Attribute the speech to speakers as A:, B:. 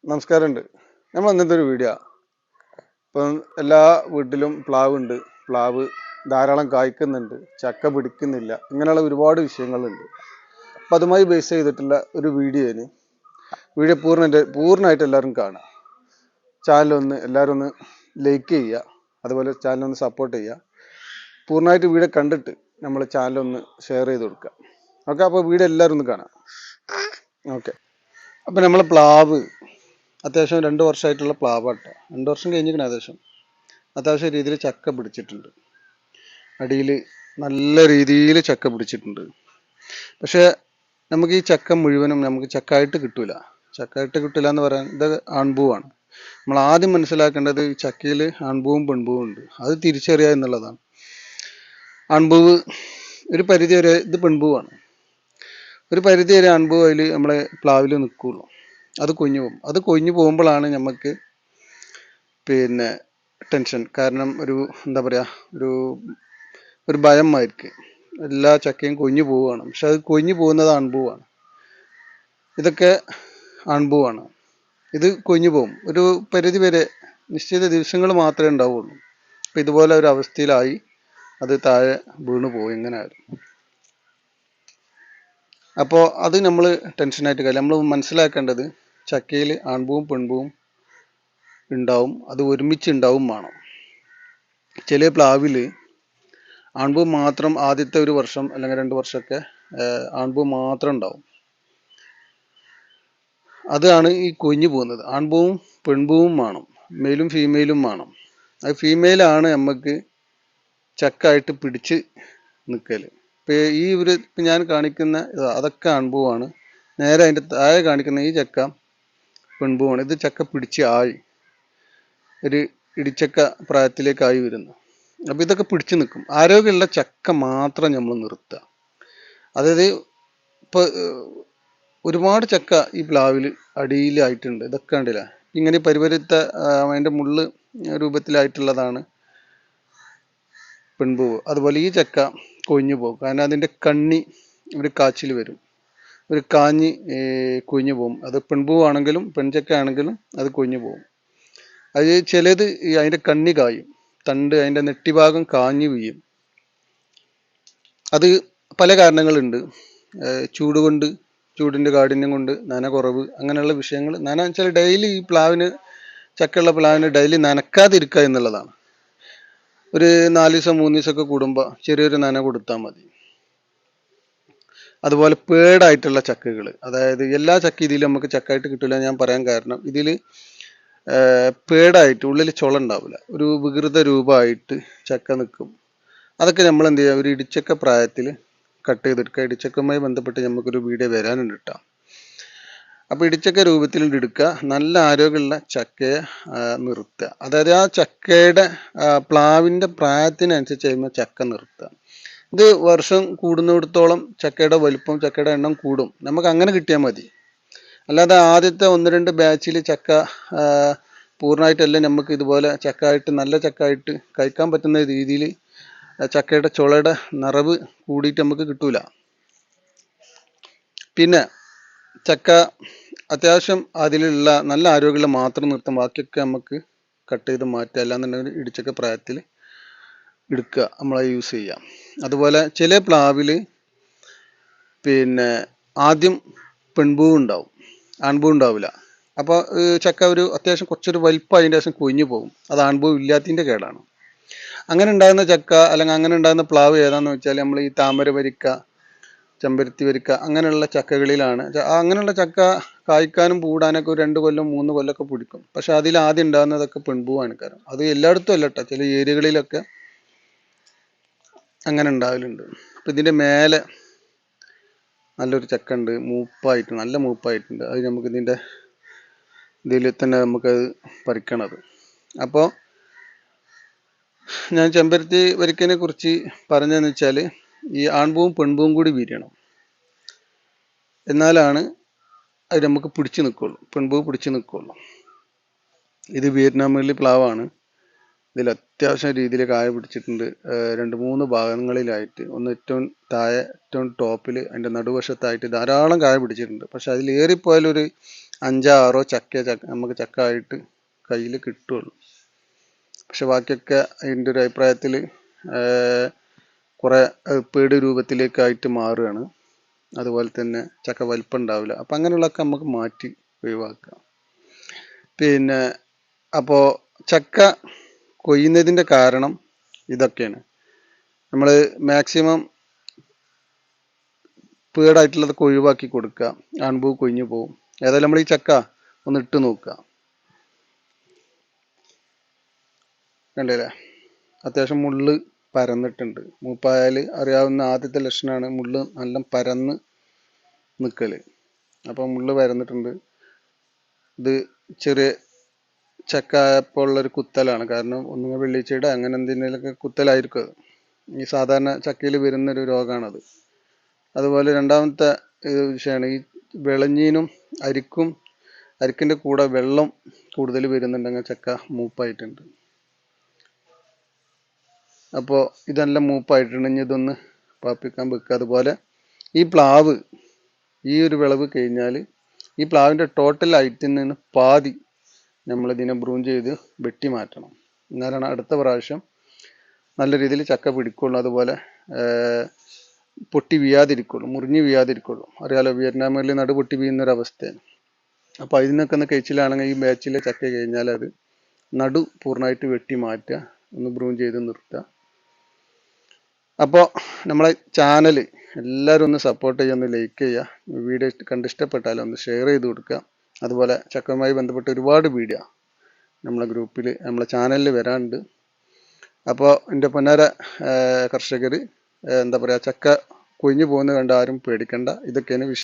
A: നമസ്കാരമുണ്ട്. നമ്മൾ ഇന്നത്തെ ഒരു വീഡിയോ. ഇപ്പം എല്ലാ വീട്ടിലും പ്ലാവ് ഉണ്ട്. പ്ലാവ് ധാരാളം കായ്ക്കുന്നുണ്ട്, ചക്ക പിടിക്കുന്നില്ല, ഇങ്ങനെയുള്ള ഒരുപാട് വിഷയങ്ങളുണ്ട്. അപ്പം അതുമായി ബേസ് ചെയ്തിട്ടുള്ള ഒരു വീഡിയോന് വീഡിയോ പൂർണ്ണമായിട്ട് എല്ലാവരും കാണുക. ചാനലൊന്ന് എല്ലാവരും ഒന്ന് ലൈക്ക് ചെയ്യുക, അതുപോലെ ചാനലൊന്ന് സപ്പോർട്ട് ചെയ്യുക. പൂർണ്ണമായിട്ട് വീഡിയോ കണ്ടിട്ട് നമ്മൾ ചാനലൊന്ന് ഷെയർ ചെയ്ത് കൊടുക്കുക. ഓക്കെ, അപ്പോൾ വീഡിയോ എല്ലാവരും ഒന്ന് കാണാം. ഓക്കെ, അപ്പം നമ്മൾ പ്ലാവ് അത്യാവശ്യം 2 വർഷമായിട്ടുള്ള പ്ലാവാട്ടോ. 2 വർഷം കഴിഞ്ഞിരിക്കണം. അത്യാവശ്യം രീതിയിൽ ചക്ക പിടിച്ചിട്ടുണ്ട്. അടിയിൽ നല്ല രീതിയിൽ ചക്ക പിടിച്ചിട്ടുണ്ട്. പക്ഷേ നമുക്ക് ഈ ചക്ക മുഴുവനും നമുക്ക് ചക്കായിട്ട് കിട്ടൂല. ചക്കായിട്ട് കിട്ടില്ല എന്ന് പറയാൻ ഇത് ആൺപൂവാണ്. നമ്മൾ ആദ്യം മനസ്സിലാക്കേണ്ടത് ഈ ചക്കയിൽ ആൺപൂവും പെൺപൂവും ഉണ്ട്. അത് തിരിച്ചറിയുക എന്നുള്ളതാണ്. ആൺപൂവ് ഒരു പരിധി വരെ, ഇത് പെൺപൂവാണ്. ഒരു പരിധി വരെ ആൺപൂവ് അതിൽ നമ്മളെ പ്ലാവിൽ നിൽക്കുള്ളൂ. അത് കൊഞ്ഞു പോകും. അത് കൊഞ്ഞു പോകുമ്പോഴാണ് നമുക്ക് ടെൻഷൻ. കാരണം എന്താ പറയുക, ഒരു ഭയമായിരിക്കും. എല്ലാ ചക്കയും കൊഞ്ഞു പോവുകയാണ്. പക്ഷെ അത് കൊഞ്ഞു പോകുന്നത് ആൺപൂവാണ്. ഇതൊക്കെ ആൺപൂവാണ്. ഇത് കൊഞ്ഞു പോകും. ഒരു പരിധി വരെ നിശ്ചിത ദിവസങ്ങൾ മാത്രമേ ഉണ്ടാവുള്ളൂ. അപ്പം ഇതുപോലെ ഒരു അവസ്ഥയിലായി അത് താഴെ വീണു പോകും എങ്ങനെ ആയാലും. അപ്പോൾ അത് നമ്മൾ ടെൻഷനായിട്ട് കാര്യം നമ്മൾ മനസ്സിലാക്കേണ്ടത് ചക്കയിൽ ആൺപൂവും പെൺപൂവും ഉണ്ടാവും. അത് ഒരുമിച്ച് ഉണ്ടാവും വേണം. ചില പ്ലാവിൽ ആൺപൂ മാത്രം ആദ്യത്തെ 1 വർഷം അല്ലെങ്കിൽ 2 വർഷമൊക്കെ ആൺപൂ മാത്രം ഉണ്ടാവും. അതാണ് ഈ കൊഞ്ഞു പോകുന്നത്. ആൺപൂവും പെൺപൂവും വേണം, മെയിലും ഫീമെയിലും വേണം. അത് ഫീമെയിലാണ് നമുക്ക് ചക്കായിട്ട് പിടിച്ച് നിൽക്കൽ. ഇപ്പം ഞാൻ കാണിക്കുന്ന അതൊക്കെ ആൺപൂവാണ്. നേരെ അതിൻ്റെ താഴെ കാണിക്കുന്ന ഈ ചക്ക പെൺപൂവാണ്. ഇത് ചക്ക പിടിച്ച് ആയി ഒരു ഇടിച്ചക്ക പ്രായത്തിലേക്കായി വരുന്നു. അപ്പം ഇതൊക്കെ പിടിച്ചു നിൽക്കും. ആരോഗ്യമുള്ള ചക്ക മാത്രം നമ്മൾ നിർത്തുക. അതായത് ഇപ്പോൾ ഒരുപാട് ചക്ക ഈ പ്ലാവിൽ അടിയിലായിട്ടുണ്ട്. ഇതൊക്കെ കണ്ടില്ല, ഇങ്ങനെ പരിപരുത്ത അതിൻ്റെ മുള്ള് രൂപത്തിലായിട്ടുള്ളതാണ് പെൺപൂവ്. അതുപോലെ ഈ ചക്ക കൊഞ്ഞു പോകും. കാരണം അതിൻ്റെ കണ്ണി ഒരു കാച്ചിൽ വരും, ഒരു കാഞ്ഞ് കൊഞ്ഞു പോകും. അത് പെൺപൂവാണെങ്കിലും പെൺചക്ക ആണെങ്കിലും അത് കൊഞ്ഞു പോകും. അത് ചിലത് അതിൻ്റെ കണ്ണി കായും, തണ്ട് അതിൻ്റെ നെട്ടിഭാഗം കാഞ്ഞു വീഴും. അത് പല കാരണങ്ങളുണ്ട്. ചൂടിൻ്റെ കാഠിന്യം കൊണ്ട്, നന കുറവ്, അങ്ങനെയുള്ള വിഷയങ്ങൾ. നന വെച്ചാൽ ഡെയിലി ഈ ചക്കയുള്ള പ്ലാവിന് ഡെയിലി നനക്കാതിരിക്കുക എന്നുള്ളതാണ്. ഒരു 4 ദിവസം 3 ദിവസമൊക്കെ കൂടുമ്പോൾ ചെറിയൊരു നന കൊടുത്താൽ മതി. അതുപോലെ പേടായിട്ടുള്ള ചക്കകൾ, അതായത് എല്ലാ ചക്ക ഇതിൽ നമുക്ക് ചക്കായിട്ട് കിട്ടില്ല ഞാൻ പറയാൻ കാരണം, ഇതിൽ പേടായിട്ട് ഉള്ളിൽ ചുള ഉണ്ടാവില്ല, ഒരു വികൃത രൂപമായിട്ട് ചക്ക നിൽക്കും. അതൊക്കെ നമ്മൾ എന്ത് ചെയ്യുക, ഒരു ഇടിച്ചക്ക പ്രായത്തിൽ കട്ട് ചെയ്തെടുക്കുക. ഇടിച്ചക്കയുമായി ബന്ധപ്പെട്ട് നമുക്കൊരു വീഡിയോ വരാനുണ്ട് കേട്ടോ. അപ്പോൾ ഇടിച്ചക്ക രൂപത്തിൽ എടുക്കുക. നല്ല ആരോഗ്യമുള്ള ചക്കയെ നിർത്തുക. അതായത് ആ ചക്കയുടെ പ്ലാവിൻ്റെ പ്രായത്തിനനുസരിച്ച് കഴിയുമ്പോൾ ചക്ക നിർത്തുക. ഇത് വർഷം കൂടുന്നിടത്തോളം ചക്കയുടെ വലുപ്പം, ചക്കയുടെ എണ്ണം കൂടും. നമുക്ക് അങ്ങനെ കിട്ടിയാൽ മതി. അല്ലാതെ ആദ്യത്തെ 1-2 ബാച്ചിൽ ചക്ക പൂർണ്ണമായിട്ടല്ല നമുക്ക് ഇതുപോലെ ചക്കായിട്ട്, നല്ല ചക്കായിട്ട് കഴിക്കാൻ പറ്റുന്ന രീതിയിൽ ചക്കയുടെ ചുളയുടെ നിറവ് കൂടിയിട്ട് നമുക്ക് കിട്ടൂല. പിന്നെ ചക്ക അത്യാവശ്യം അതിലുള്ള നല്ല ആരോഗ്യമുള്ള മാത്രം നിർത്താം. ബാക്കിയൊക്കെ നമുക്ക് കട്ട് ചെയ്ത് മാറ്റുക. അല്ലാന്നുണ്ടെങ്കിൽ ഇടിച്ചക്ക പ്രായത്തിൽ എടുക്കുക, നമ്മളത് യൂസ് ചെയ്യാം. അതുപോലെ ചില പ്ലാവിൽ ആദ്യം പെൺപൂ ഉണ്ടാവും, ആൺപൂ ഉണ്ടാവില്ല. അപ്പോൾ ചക്ക അത്യാവശ്യം കുറച്ചൊരു വലിപ്പം അതിൻ്റെ ശേഷം കൊഞ്ഞു പോകും. അത് ആൺപൂ ഇല്ലാത്തതിൻ്റെ കേടാണ്. അങ്ങനെ ഉണ്ടാകുന്ന ചക്ക അല്ലെങ്കിൽ അങ്ങനെ ഉണ്ടാകുന്ന പ്ലാവ് ഏതാണെന്ന് വെച്ചാൽ നമ്മൾ ഈ താമര വരിക്ക, ചെമ്പരത്തി വരിക്ക, അങ്ങനെയുള്ള ചക്കകളിലാണ്. അങ്ങനെയുള്ള ചക്ക കായ്ക്കാനും പൂടാനൊക്കെ ഒരു 2 കൊല്ലം 3 കൊല്ലമൊക്കെ പിടിക്കും. പക്ഷെ അതിൽ ആദ്യം ഉണ്ടാകുന്നതൊക്കെ പെൺപൂവാണ്. കാരണം അത് എല്ലായിടത്തും അല്ല കേട്ടോ, ചില ഏരിയകളിലൊക്കെ അങ്ങനെ ഉണ്ടാവലുണ്ട്. അപ്പം ഇതിൻ്റെ മേലെ നല്ലൊരു ചക്ക ഉണ്ട്, നല്ല മൂപ്പായിട്ടുണ്ട്. അത് നമുക്ക് ഇതിൽ തന്നെ നമുക്കത് പറിക്കണത്. അപ്പോൾ ഞാൻ ചെമ്പരത്തി വരിക്കനെ കുറിച്ച് പറഞ്ഞതെന്ന് വെച്ചാൽ, ഈ ആൺപൂവും പെൺപൂവും കൂടി വിരിയണം, എന്നാലാണ് അത് നമുക്ക് പിടിച്ചു നിൽക്കുള്ളൂ, പെൺപൂ പിടിച്ചു നിൽക്കുള്ളൂ. ഇത് വിയറ്റ്നാമിലെ പ്ലാവാണ്. ഇതിൽ അത്യാവശ്യം രീതിയിൽ കായ പിടിച്ചിട്ടുണ്ട്. 2-3 ഭാഗങ്ങളിലായിട്ട്. ഒന്ന് ഏറ്റവും താഴെ, ഏറ്റവും ടോപ്പിൽ, അതിൻ്റെ നടുവശത്തായിട്ട് ധാരാളം കായ പിടിച്ചിട്ടുണ്ട്. പക്ഷെ അതിലേറിപ്പോയാലൊരു 5 6 ചക്ക നമുക്ക് ചക്ക ആയിട്ട് കയ്യിൽ കിട്ടുള്ളൂ. പക്ഷെ ബാക്കിയൊക്കെ എൻ്റെ ഒരു അഭിപ്രായത്തിൽ കുറേ പേട് രൂപത്തിലേക്കായിട്ട് മാറുകയാണ്. അതുപോലെ തന്നെ ചക്ക വലിപ്പം ഉണ്ടാവില്ല. അപ്പം അങ്ങനെയുള്ളതൊക്കെ നമുക്ക് മാറ്റി ഒഴിവാക്കാം. പിന്നെ അപ്പോൾ ചക്ക കൊയ്യുന്നതിൻ്റെ കാരണം ഇതൊക്കെയാണ്. നമ്മൾ മാക്സിമം പേടായിട്ടുള്ളതൊക്കെ ഒഴിവാക്കി കൊടുക്കുക. ആൺപൂ കൊഴിഞ്ഞു പോകും. ഏതായാലും നമ്മൾ ഈ ചക്ക ഒന്ന് ഇട്ട് നോക്കുക. കണ്ടില്ലേ, അത്യാവശ്യം മുള്ള് പരന്നിട്ടുണ്ട്. മൂപ്പായാൽ അറിയാവുന്ന ആദ്യത്തെ ലക്ഷണമാണ് മുള്ള് നല്ല പരന്ന് നിൽക്കൽ. അപ്പോൾ മുള്ള് പരന്നിട്ടുണ്ട്. ഇത് ചെറിയ ചക്ക ആയപ്പോൾ ഉള്ളൊരു കുത്തലാണ്. കാരണം ഒന്നുകിൽ വെള്ളിച്ചയുടെ അങ്ങനെ എന്തെങ്കിലുമൊക്കെ കുത്തലായിരിക്കും അത്. ഈ സാധാരണ ചക്കയിൽ വരുന്നൊരു രോഗമാണത്. അതുപോലെ രണ്ടാമത്തെ വിഷയമാണ് ഈ വിളഞ്ഞീനും അരിക്കിൻ്റെ കൂടെ വെള്ളം കൂടുതൽ വരുന്നുണ്ടെങ്കിൽ ചക്ക മൂപ്പായിട്ടുണ്ട്. അപ്പോൾ ഇതെല്ലാം മൂപ്പായിട്ടുണ്ടെങ്കിൽ ഇതൊന്ന് പാപ്പിക്കാൻ വെക്കുക. അതുപോലെ ഈ പ്ലാവ് ഈ ഒരു വിളവ് കഴിഞ്ഞാൽ ഈ പ്ലാവിൻ്റെ ടോട്ടൽ ഹൈറ്റിൽ നിന്ന് പാതി നമ്മളിതിനെ ബ്രൂൺ ചെയ്ത് വെട്ടി മാറ്റണം. എന്നാലാണ് അടുത്ത പ്രാവശ്യം നല്ല രീതിയിൽ ചക്ക പിടിക്കുള്ളൂ. അതുപോലെ പൊട്ടി വീഴാതിരിക്കുള്ളൂ, മുറിഞ്ഞ് വീഴാതിരിക്കുള്ളൂ. അറിയാലോ, വിയറ്റ്നാമിൽ നടു പൊട്ടി വീഴുന്നൊരവസ്ഥയാണ്. അപ്പോൾ അതിനൊക്കെ ഒന്ന് കഴിച്ചിലാണെങ്കിൽ ഈ ബാച്ചിലെ ചക്ക കഴിഞ്ഞാൽ അത് നടു പൂർണ്ണമായിട്ട് വെട്ടി മാറ്റുക, ഒന്ന് ബ്രൂൺ ചെയ്ത് നിർത്തുക. അപ്പോൾ നമ്മളെ ചാനൽ എല്ലാവരും ഒന്ന് സപ്പോർട്ട് ചെയ്യുക, ഒന്ന് ലൈക്ക് ചെയ്യുക. വീഡിയോ കണ്ടിഷ്ടപ്പെട്ടാലും ഒന്ന് ഷെയർ ചെയ്ത് കൊടുക്കുക. അതുപോലെ ചക്കയുമായി ബന്ധപ്പെട്ട് ഒരുപാട് വീഡിയോ നമ്മളെ ഗ്രൂപ്പിൽ നമ്മളെ ചാനലിൽ വരാനുണ്ട്. അപ്പോൾ എൻ്റെ പൊന്നാര കർഷകർ എന്താ പറയുക, ചക്ക കൊഴിഞ്ഞു പോകുന്നത് കണ്ട് ആരും പേടിക്കണ്ട. ഇതൊക്കെയാണ്